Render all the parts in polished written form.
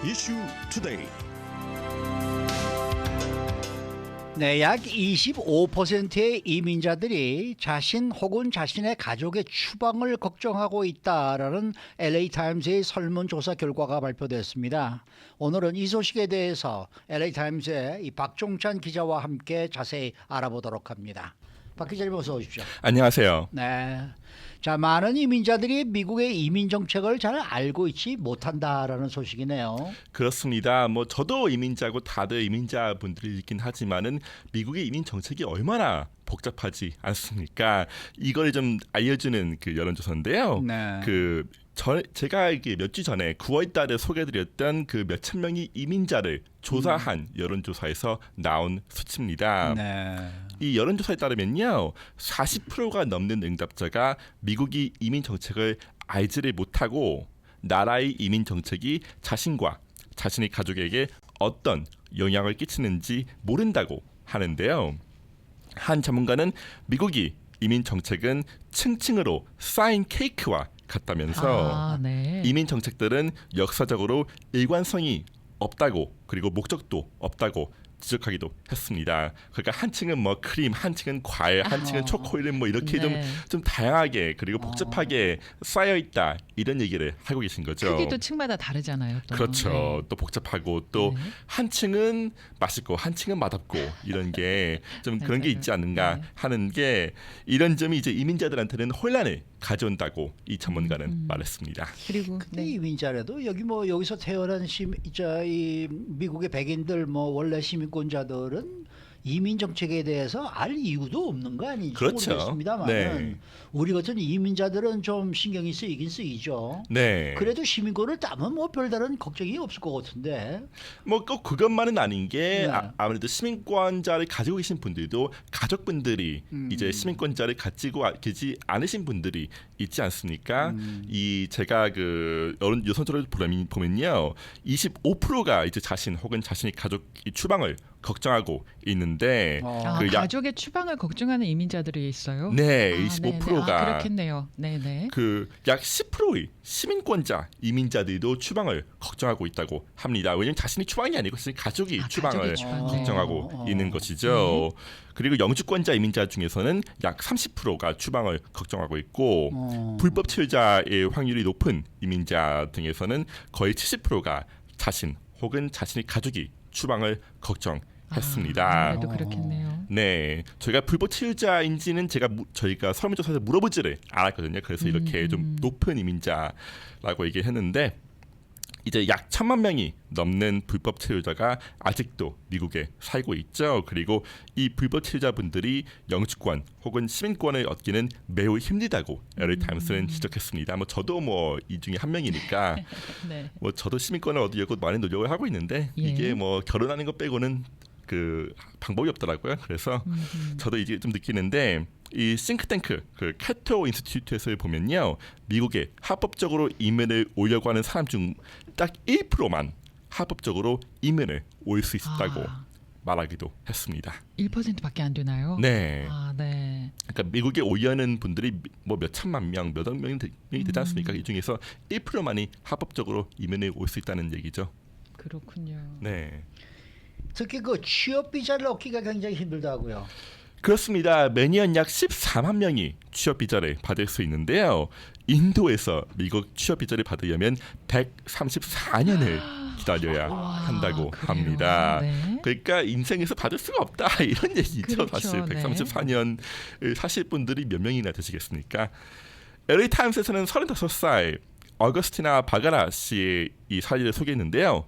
이슈 투데이. 네, 약 25%의 이민자들이 자신 혹은 자신의 가족의 추방을 걱정하고 있다라는 LA타임스의 설문조사 결과가 발표됐습니다. 오늘은 이 소식에 대해서 LA타임스의 이 박종찬 기자와 함께 자세히 알아보도록 합니다. 박 기자님 어서 오십시오. 안녕하세요. 네. 자, 많은 이민자들이 미국의 이민 정책을 잘 알고 있지 못한다라는 소식이네요. 그렇습니다. 저도 이민자고 다들 이민자분들이긴 하지만은 미국의 이민 정책이 얼마나 복잡하지 않습니까? 이걸 좀 알려주는 그 여론조사인데요. 네. 제가 이게 몇 주 전에 9월달에 소개해드렸던 그 몇천 명의 이민자를 조사한 여론조사에서 나온 수치입니다. 네. 이 여론조사에 따르면요, 40%가 넘는 응답자가 미국이 이민 정책을 알지를 못하고 나라의 이민 정책이 자신과 자신의 가족에게 어떤 영향을 끼치는지 모른다고 하는데요. 한 전문가는 미국이 이민 정책은 층층으로 쌓인 케이크와 같다면서 네. 이민 정책들은 역사적으로 일관성이 없다고, 그리고 목적도 없다고 지적하기도 했습니다. 그러니까 한층은 크림, 한층은 과일, 한층은 초콜릿 이렇게 네. 좀 다양하게 그리고 복잡하게 쌓여 있다, 이런 얘기를 하고 계신 거죠. 크기도 층마다 다르잖아요. 또. 그렇죠. 네. 또 복잡하고 또 네. 한층은 맛있고 한층은 맛없고 이런 게 좀 그런 게 맞아요. 있지 않는가 네. 하는 게, 이런 점이 이제 이민자들한테는 혼란을 가져온다고 이 전문가는 말했습니다. 그리고 근데 이민자라도 여기서 태어난 이 미국의 백인들 원래 시민권자들은 이민 정책에 대해서 알 이유도 없는 거 아니지? 그렇죠. 모르겠습니다만은 네. 우리 같은 이민자들은 좀 신경이 쓰이긴 쓰이죠. 네. 그래도 시민권을 따면 별다른 걱정이 없을 것 같은데. 꼭 그것만은 아닌 게, 네. 아무래도 시민권자를 가지고 계신 분들도 가족분들이 이제 시민권자를 가지고 계지 않으신 분들이 있지 않습니까? 이 제가 그 여론조사를 보면요, 25%가 이제 자신 혹은 자신의 가족이 추방을 걱정하고 있는데, 가족의 추방을 걱정하는 이민자들이 있어요. 네, 아, 25%가 네네. 그렇겠네요. 네네. 약 10%의 시민권자 이민자들도 추방을 걱정하고 있다고 합니다. 왜냐하면 자신이 추방이 아니고 자신의 가족이 추방을 가족의 추방. 걱정하고 있는 것이죠. 그리고 영주권자 이민자 중에서는 약 30%가 추방을 걱정하고 있고, 불법 체류자의 확률이 높은 이민자 등에서는 거의 70%가 자신 혹은 자신의 가족이 추방을 걱정했습니다. 아무래도 그렇겠네요. 네, 저희가 불법 체류자인지는 저희가 설문조사에서 물어보지를 않았거든요. 그래서 이렇게 좀 높은 이민자라고 얘기했는데, 이제 약 1,000만 명이 넘는 불법 체류자가 아직도 미국에 살고 있죠. 그리고 이 불법 체류자분들이 영주권 혹은 시민권을 얻기는 매우 힘들다고 LA타임스는 지적했습니다. 저도 이 중에 한 명이니까 네. 저도 시민권을 얻으려고 많이 노력을 하고 있는데, 예. 이게 결혼하는 것 빼고는 그 방법이 없더라고요. 그래서 저도 이제 좀 느끼는데, 이 싱크탱크 그 캐토 인스티튜트에서 보면요, 미국에 합법적으로 이민을 오려고 하는 사람 중 딱 1%만 합법적으로 이민을 올 수 있었다고 말하기도 했습니다. 1%밖에 안 되나요? 네. 네. 그러니까 미국에 오려는 분들이 몇 천만 명, 몇억 명이 되지 않습니까? 이 중에서 1%만이 합법적으로 이민을 올 수 있다는 얘기죠. 그렇군요. 네. 특히 그 취업 비자를 얻기가 굉장히 힘들다고요. 그렇습니다. 매년 약 14만 명이 취업 비자를 받을 수 있는데요. 인도에서 미국 취업 비자를 받으려면 134년을 기다려야 한다고 그래요? 합니다. 네. 그러니까 인생에서 받을 수가 없다, 이런 얘기죠. 그렇죠. 사실 네. 134년을 사실 분들이 몇 명이나 되시겠습니까? LA타임스에서는 35살 어거스티나 바가라 씨의 이 사례를 소개했는데요.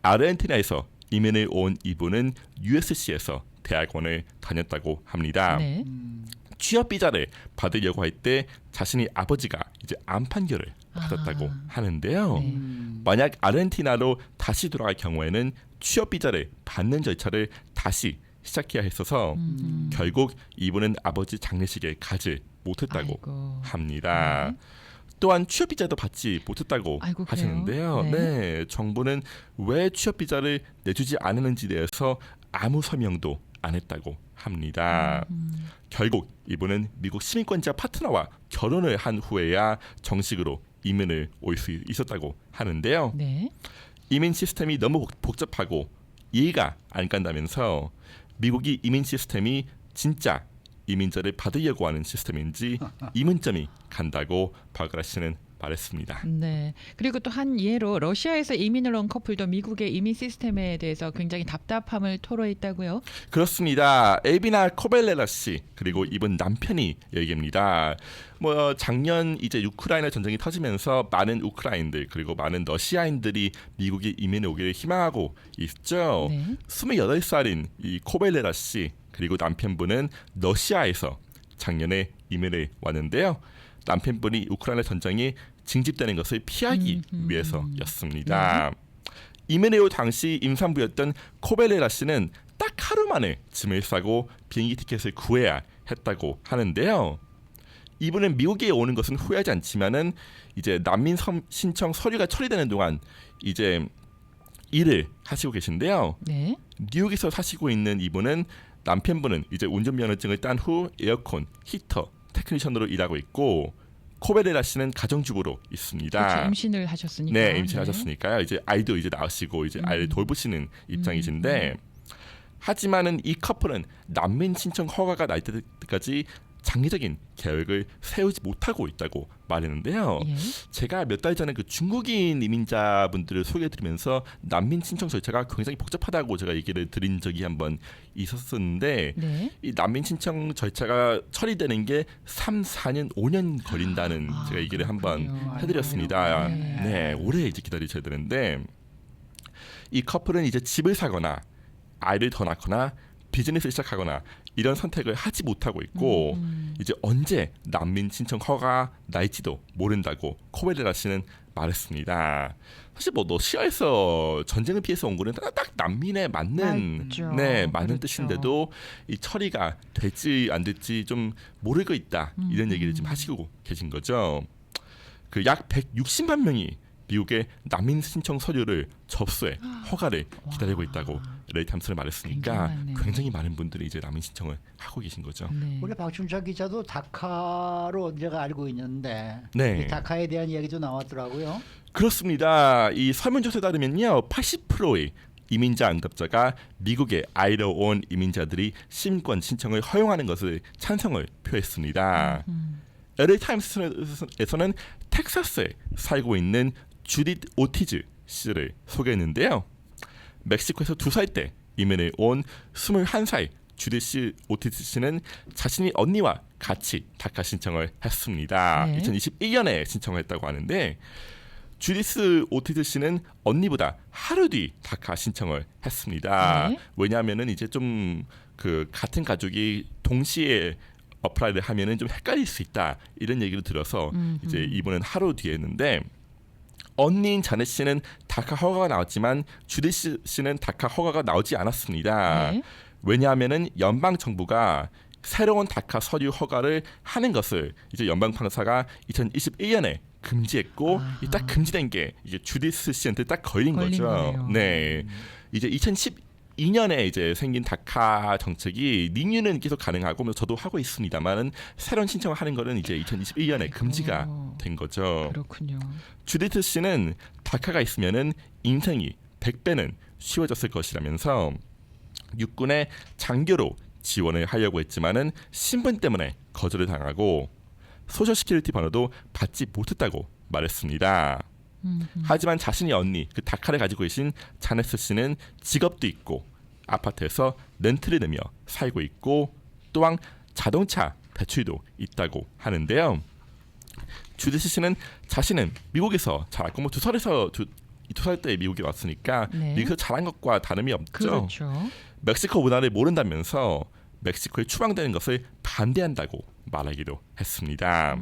아르헨티나에서 이민을 온 이분은 USC에서 대학원을 다녔다고 합니다. 네. 취업 비자를 받으려고 할 때 자신의 아버지가 이제 암 판결을 받았다고 하는데요. 네. 만약 아르헨티나로 다시 돌아갈 경우에는 취업 비자를 받는 절차를 다시 시작해야 했어서 결국 이분은 아버지 장례식에 가지 못했다고 아이고. 합니다. 또한 취업 비자도 받지 못했다고 아이고, 그래요? 하시는데요. 네. 네, 정부는 왜 취업 비자를 내주지 않았는지에 대해서 아무 설명도 안 했다고 합니다. 결국 이분은 미국 시민권자 파트너와 결혼을 한 후에야 정식으로 이민을 올 수 있었다고 하는데요. 네. 이민 시스템이 너무 복잡하고 이해가 안 간다면서 미국이 이민 시스템이 진짜 이민자를 받으려고 하는 시스템인지 의문점이 간다고 바그라 씨는 말했습니다. 네. 그리고 또 한 예로 러시아에서 이민을 온 커플도 미국의 이민 시스템에 대해서 굉장히 답답함을 토로했다고요? 그렇습니다. 에비나 코벨레라 씨 그리고 이분 남편이 얘기입니다. 뭐 작년 이제 우크라이나 전쟁이 터지면서 많은 우크라인들 그리고 많은 러시아인들이 미국에 이민을 오기를 희망하고 있죠. 네. 28살인 이 코벨레라 씨 그리고 남편분은 러시아에서 작년에 이민을 왔는데요. 남편분이 우크라이나 전쟁이 징집되는 것을 피하기 위해서였습니다. 이민을 올 당시 임산부였던 코벨레라 씨는 딱 하루 만에 짐을 싸고 비행기 티켓을 구해야 했다고 하는데요. 이분은 미국에 오는 것은 후회하지 않지만은 이제 난민 신청 서류가 처리되는 동안 이제 일을 하시고 계신데요. 네. 뉴욕에서 사시고 있는 이분은 남편분은 이제 운전면허증을 딴 후 에어컨, 히터, 테크니션으로 일하고 있고 코베레라 씨는 가정주부로 있습니다. 그렇죠. 임신을 하셨으니까. 네, 임신하셨으니까요. 이제 아이도 이제 낳으시고 이제 아이를 돌보시는 입장이신데 하지만은 이 커플은 난민 신청 허가가 날 때까지 장기적인 계획을 세우지 못하고 있다고 말했는데요. 예. 제가 몇 달 전에 그 중국인 이민자분들을 소개해드리면서 난민 신청 절차가 굉장히 복잡하다고 제가 얘기를 드린 적이 한번 있었는데 네. 이 난민 신청 절차가 처리되는 게 3, 4년, 5년 걸린다는 제가 얘기를 한번 그렇군요. 해드렸습니다. 네. 네, 오래 이제 기다리셔야 되는데 이 커플은 이제 집을 사거나 아이를 더 낳거나 비즈니스를 시작하거나 이런 선택을 하지 못하고 있고 이제 언제 난민 신청 허가 날지도 모른다고 코벨레라 씨는 말했습니다. 사실 뭐 러시아에서 전쟁을 피해서 온 거는 딱 난민에 맞는 맞죠. 네 맞는 그렇죠. 뜻인데도 이 처리가 될지 안 될지 좀 모르고 있다 이런 얘기를 지금 하시고 계신 거죠. 그 약 160만 명이 미국의 난민 신청 서류를 접수해 허가를 기다리고 있다고 레이탐스를 말했으니까 굉장히 많네요. 굉장히 많은 분들이 이제 난민 신청을 하고 계신 거죠. 네. 우리 박준철 기자도 다카로 제가 알고 있는데 네. 이 다카에 대한 이야기도 나왔더라고요. 그렇습니다. 이 설문조사에 따르면요, 80%의 이민자 응답자가 미국에 아이로 온 이민자들이 시민권 신청을 허용하는 것을 찬성을 표했습니다. LA 타임스에서는 텍사스에 살고 있는 주디트 오티즈 씨를 소개했는데요. 멕시코에서 2살 때 이민을 온 21살 주디트 오티즈 씨는 자신이 언니와 같이 다카 신청을 했습니다. 네. 2021년에 신청을 했다고 하는데 주디스 오티즈 씨는 언니보다 하루 뒤 다카 신청을 했습니다. 네. 왜냐하면은 이제 좀 그 같은 가족이 동시에 어플라이를 하면은 좀 헷갈릴 수 있다 이런 얘기를 들어서 이제 이분은 하루 뒤에 했는데 언니인 자넷 씨는 다카 허가가 나왔지만 주디스 씨는 다카 허가가 나오지 않았습니다. 네. 왜냐하면은 연방 정부가 새로운 다카 서류 허가를 하는 것을 이제 연방 판사가 2021년에 금지했고 이 딱 금지된 게 이제 주디스 씨한테 딱 걸린 걸린 거죠. 거네요. 네, 이제 2012년에 이제 생긴 다카 정책이 리뉴는 계속 가능하고 뭐 저도 하고 있습니다만은 새로운 신청을 하는 거는 이제 2021년에 금지가 아이고. 된 거죠. 그렇군요. 주디트 씨는 다카가 있으면은 인생이 100배는 쉬워졌을 것이라면서 육군의 장교로 지원을 하려고 했지만은 신분 때문에 거절을 당하고 소셜 시큐리티 번호도 받지 못했다고 말했습니다. 하지만 자신이 언니 그 다카를 가지고 계신 자네스 씨는 직업도 있고 아파트에서 렌트를 내며 살고 있고 또한 자동차 대출도 있다고 하는데요. 주디스 씨는 자신은 미국에서 자랐고 뭐 2살 때 미국에 왔으니까 네. 미국에서 자란 것과 다름이 없죠. 그렇죠. 멕시코 문화를 모른다면서 멕시코에 추방되는 것을 반대한다고 말하기도 했습니다.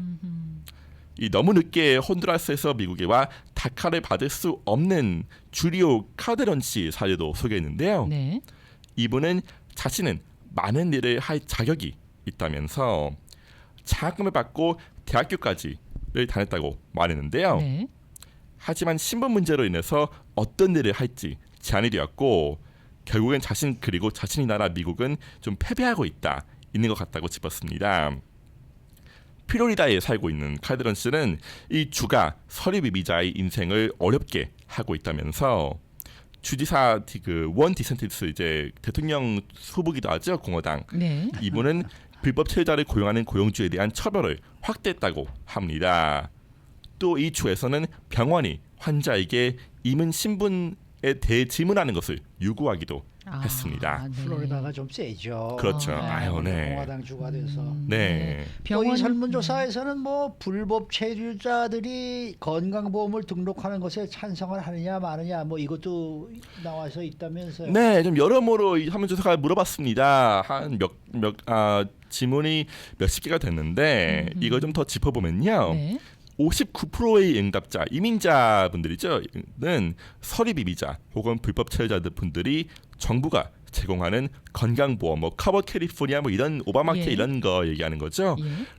이 너무 늦게 혼두라스에서 미국에 와 다카를 받을 수 없는 주리오 카데론 씨 사례도 소개했는데요. 네. 이분은 자신은 많은 일을 할 자격이 있다면서 장학금을 받고 대학교까지를 다녔다고 말했는데요. 네. 하지만 신분 문제로 인해서 어떤 일을 할지 제한이 되었고 결국엔 자신 그리고 자신이 나라 미국은 좀 패배하고 있는 것 같다고 짚었습니다. 플로리다에 살고 있는 칼드런 씨는 이 주가 서류 미비자의 인생을 어렵게 하고 있다면서 주지사 원 디센티스 이제 대통령 후보기도 하죠 공화당. 네. 이분은 불법 체류자를 고용하는 고용주에 대한 처벌을 확대했다고 합니다. 또 이 주에서는 병원이 환자에게 임은 신분에 대해 질문하는 것을 요구하기도 했습니다. 네. 플로리다가 좀 세죠. 그렇죠. 아유, 네. 공화당 주가 돼서. 네. 또 이 병원 설문조사에서는 뭐 불법 체류자들이 건강보험을 등록하는 것에 찬성을 하느냐 마느냐 뭐 이것도 나와서 있다면서요. 네, 좀 여러모로 이 설문조사가 물어봤습니다. 지문이 몇십 개가 됐는데 이걸 좀 더 짚어보면요. 네. 59%의 응답자, 이민자분들이죠.는 서립이비자 혹은 불법 체류자들 분들이 정부가 제공하는 건강보험, 뭐 커버 캘리포니아 뭐 이런 오바마케 예. 이런 거 얘기하는 거죠.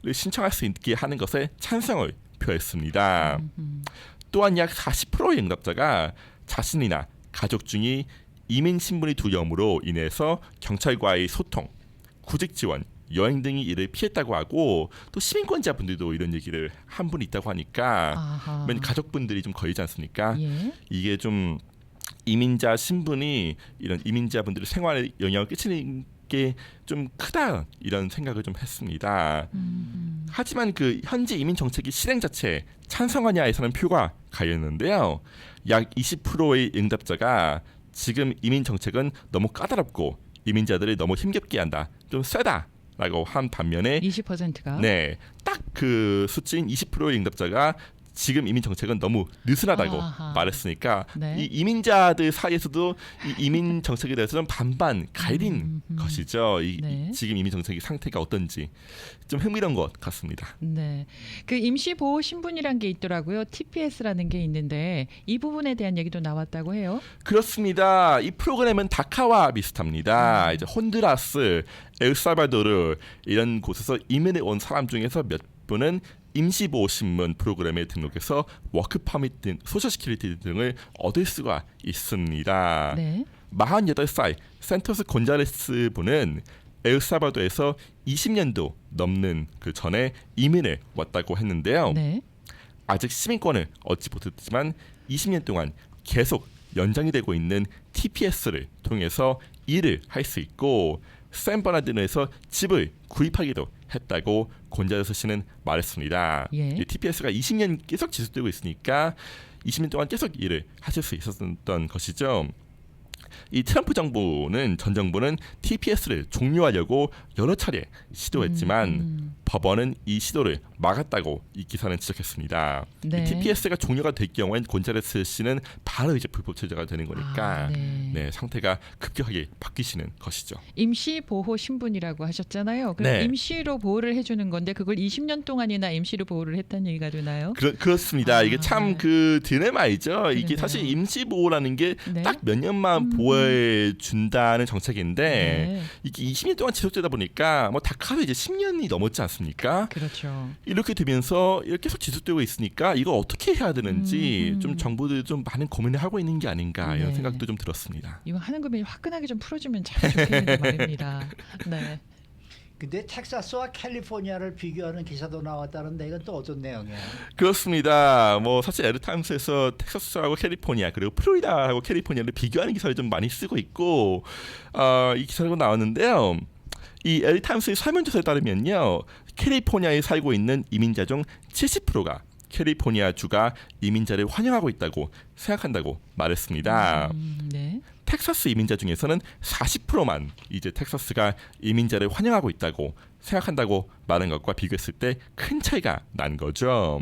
예. 신청할 수 있게 하는 것에 찬성을 표했습니다. 또한 약 40%의 응답자가 자신이나 가족 중이 이민 신분이 두려움으로 인해서 경찰과의 소통, 구직 지원, 여행 등이 이를 피했다고 하고 또 시민권자분들도 이런 얘기를 한 분 있다고 하니까 아하. 가족분들이 좀 걸리지 않습니까? 예. 이게 좀 이민자 신분이 이런 이민자분들의 생활에 영향을 끼치는 게 좀 크다 이런 생각을 좀 했습니다. 하지만 그 현재 이민 정책의 실행 자체에 찬성하냐에서는 표가 갈렸는데요. 약 20%의 응답자가 지금 이민 정책은 너무 까다롭고 이민자들을 너무 힘겹게 한다, 좀 세다라고 한 반면에 20%가 네, 딱 그 수치인 20%의 응답자가 지금 이민 정책은 너무 느슨하다고 아하. 말했으니까 네. 이 이민자들 사이에서도 이 이민 정책에 대해서는 반반 갈린 것이죠. 네. 지금 이민 정책의 상태가 어떤지 좀 흥미로운 것 같습니다. 네. 그 임시보호 신분이란 게 있더라고요. TPS라는 게 있는데 이 부분에 대한 얘기도 나왔다고 해요. 그렇습니다. 이 프로그램은 다카와 비슷합니다. 이제 혼두라스, 엘살바도르 이런 곳에서 이민해 온 사람 중에서 몇 분은 임시보호 신문 프로그램에 등록해서 워크 퍼밋 등 소셜 시큐리티 등을 얻을 수가 있습니다. 네. 48살 센토스 곤잘레스 분은 엘살바도에서 20년도 넘는 그 전에 이민을 왔다고 했는데요. 네. 아직 시민권을 얻지 못했지만 20년 동안 계속 연장이 되고 있는 TPS를 통해서 일을 할 수 있고 샌버나드노에서 집을 구입하기도 했다고 곤잘레스 씨는 말했습니다. 예. 이 TPS가 20년 계속 지속되고 있으니까 20년 동안 계속 일을 하실 수 있었던 것이죠. 이 트럼프 정부는 전 정부는 TPS를 종료하려고 여러 차례 시도했지만 법원은 이 시도를 막았다고 이 기사는 지적했습니다. 네. 이 TPS가 종료가 될 경우엔 곤잘레스 씨는 바로 이제 불법 체류자가 되는 거니까 네. 상태가 급격하게 바뀌시는 것이죠. 임시보호 신분이라고 하셨잖아요. 그럼 네. 임시로 보호를 해주는 건데 그걸 20년 동안이나 임시로 보호를 했다는 얘기가 되나요? 그렇습니다. 이게 참 네. 그 딜레마이죠. 이게 그러네요. 사실 임시보호라는 게 네. 딱 몇 년만 보호해 준다는 정책인데 네. 이게 20년 동안 지속되다 보니까 뭐 다카도 이제 10년이 넘었지 않습니까? 그렇죠. 이렇게 되면서 이렇게 계속 지속되고 있으니까 이거 어떻게 해야 되는지 좀 정부들이 좀 많은 고민을 하고 있는 게 아닌가 이런 네. 생각도 좀 들었습니다. 이거 하는 금이 화끈하게 좀 풀어주면 참 좋겠는데 말입니다. 네. 근데 텍사스와 캘리포니아를 비교하는 기사도 나왔다는데 이건 또 어떤 내용이에요? 그렇습니다. 뭐 사실 에르타임스에서 텍사스하고 캘리포니아 그리고 플로리다하고 캘리포니아를 비교하는 기사를 좀 많이 쓰고 있고 이 기사가 나왔는데요. 이 에르타임스의 설문조사에 따르면요. 캘리포니아에 살고 있는 이민자 중 70%가 캘리포니아 주가 이민자를 환영하고 있다고 생각한다고 말했습니다. 네. 텍사스 이민자 중에서는 40%만 이제 텍사스가 이민자를 환영하고 있다고 생각한다고 말한 것과 비교했을 때 큰 차이가 난 거죠.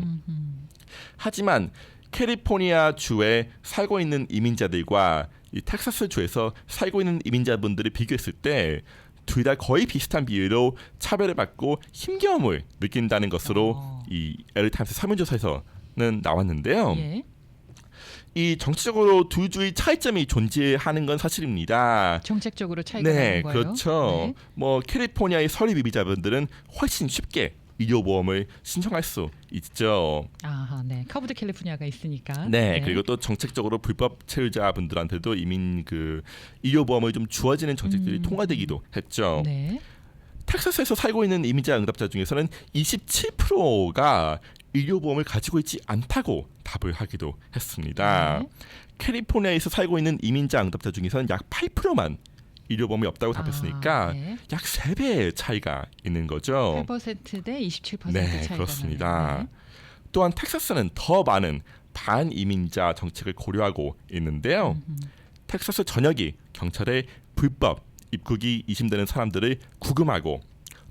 하지만 캘리포니아 주에 살고 있는 이민자들과 이 텍사스 주에서 살고 있는 이민자분들을 비교했을 때 둘 다 거의 비슷한 비율로 차별을 받고 힘겨움을 느낀다는 것으로 이 LA타임스 설문조사에서는 나왔는데요. 예. 이 정치적으로 두 주의 차이점이 존재하는 건 사실입니다. 정책적으로 차이가 네, 나는 거예요. 그렇죠. 네. 뭐 캘리포니아의 서립 이비자분들은 훨씬 쉽게 의료보험을 신청할 수 있죠. 아하, 네. 커브드 캘리포니아가 있으니까. 네, 그리고 또 정책적으로 불법 체류자분들한테도 이민 그 의료보험을 좀 주어지는 정책들이 통과되기도 했죠. 네. 텍사스에서 살고 있는 이민자 응답자 중에서는 27%가 의료보험을 가지고 있지 않다고 답을 하기도 했습니다. 네. 캘리포니아에서 살고 있는 이민자 응답자 중에서는 약 8%만 의료보험이 없다고 답했으니까 네. 약 3배의 차이가 있는 거죠. 8%대 27% 네, 차이가 그렇습니다. 나네요. 또한 텍사스는 더 많은 반이민자 정책을 고려하고 있는데요. 텍사스 전역이 경찰에 불법 입국이 의심되는 사람들을 구금하고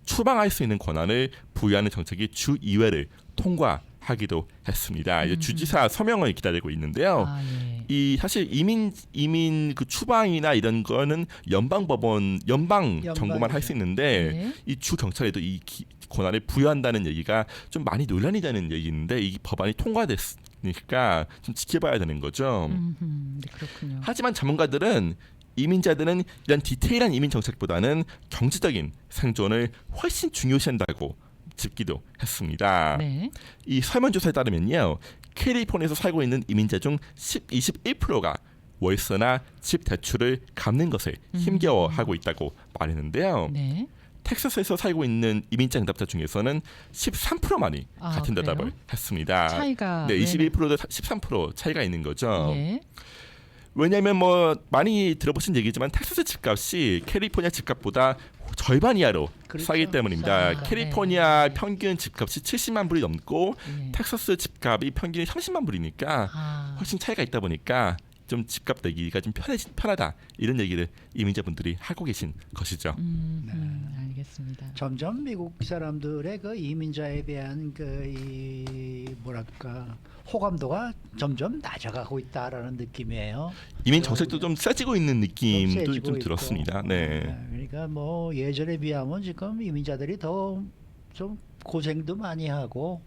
추방할 수 있는 권한을 부여하는 정책이 주 2회를 통과하기도 했습니다. 이제 주지사 서명을 기다리고 있는데요. 아, 예. 이 사실 이민 그 추방이나 이런 거는 연방 정부만 할 수 있는데 네. 이 주 경찰에도 이 권한을 부여한다는 얘기가 좀 많이 논란이 되는 얘기인데 이 법안이 통과됐으니까 좀 지켜봐야 되는 거죠. 네, 그렇군요. 하지만 전문가들은 이민자들은 이런 디테일한 이민 정책보다는 경제적인 생존을 훨씬 중요시한다고 짚기도 했습니다. 네. 이 설문조사에 따르면요, 캘리포니아에서 살고 있는 이민자 중 21%가 월세나 집 대출을 갚는 것을 힘겨워하고 있다고 말했는데요. 네. 텍사스에서 살고 있는 이민자 응답자 중에서는 13%만이 아, 같은 대답을 그래요? 했습니다. 차이가 네, 21%도 13% 차이가 있는 거죠. 예. 왜냐하면 뭐 많이 들어보신 얘기지만 텍사스 집값이 캘리포니아 집값보다 절반 이하로 그렇죠. 싸기 때문입니다. 싸. 캘리포니아 네. 평균 집값이 70만 불이 넘고 예. 텍사스 집값이 평균이 30만 불이니까 아, 훨씬 차이가 있다 보니까 좀 집값 내기가 좀 편하다 이런 얘기를 이민자분들이 하고 계신 것이죠. 알겠습니다. 점점 미국 사람들의 그 이민자에 대한 이 뭐랄까 호감도가 점점 낮아가고 있다라는 느낌이에요. 이민 정책도 좀 세지고 있는 느낌도 세지고 좀 있고. 들었습니다. 네. 그러니까 뭐 예전에 비하면 지금 이민자들이 더 좀 고생도 많이 하고,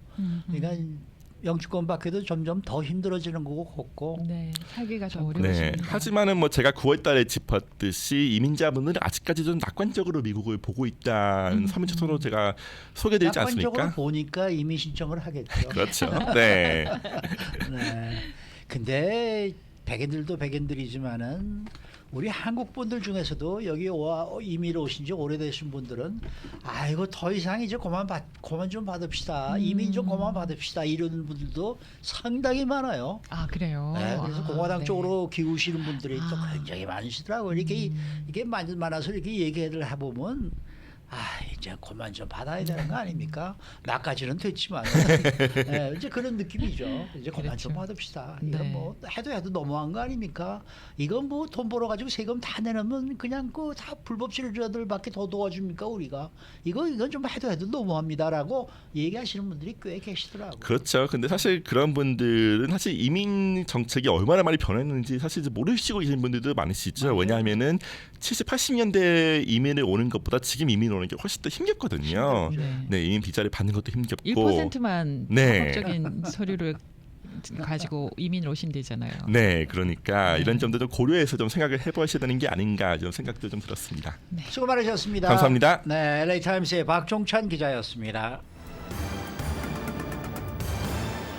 그러니까 영주권 받기도 점점 더 힘들어지는 거고 같고. 네, 살기가 더 네. 어려워집니다. 하지만은 뭐 제가 9월달에 짚었듯이 이민자분들은 아직까지 좀 낙관적으로 미국을 보고 있다는 설문조사로 제가 소개드리지 낙관적으로 않습니까? 보니까 이민 신청을 하겠죠. 그렇죠. 네. 네. 근데 백인들도 백인들이지만은 우리 한국 분들 중에서도 여기 이민 오신 지 오래되신 분들은 아이고 더 이상 이제 그만 좀 받읍시다. 이민 좀 그만 받읍시다. 이러는 분들도 상당히 많아요. 아, 그래요. 네, 그래서 아, 공화당 네. 쪽으로 기우시는 분들이 또 아. 굉장히 많으시더라고요. 이게 많아서 이렇게 얘기를 해보면 이제 그만 좀 받아야 되는 거 아닙니까? 나까지는 됐지만 네, 이제 그런 느낌이죠. 이제 그만 좀 그렇죠. 받읍시다. 이건 네. 뭐 해도 너무한 거 아닙니까? 이건 뭐 돈 벌어 가지고 세금 다 내놓으면 그냥 그 다 불법 실효자들밖에 더 도와줍니까 우리가? 이건 좀 해도 너무합니다라고 얘기하시는 분들이 꽤 계시더라고요. 그렇죠. 근데 사실 그런 분들은 사실 이민 정책이 얼마나 많이 변했는지 사실 이제 모르시고 계신 분들도 많으시죠. 맞아요. 왜냐하면은 70, 80년대 이민을 오는 것보다 지금 이민 오는 게 훨씬 더 힘겹거든요. 네. 네, 이민 비자를 받는 것도 힘겹고. 1%만 네. 합법적인 서류를 가지고 이민을 오신대잖아요. 네, 그러니까 네. 이런 점도 좀 고려해서 좀 생각을 해보셔야 되는 게 아닌가 좀 생각도 좀 들었습니다. 수고 많으셨습니다. 감사합니다. 네, LA 타임스의 박종찬 기자였습니다.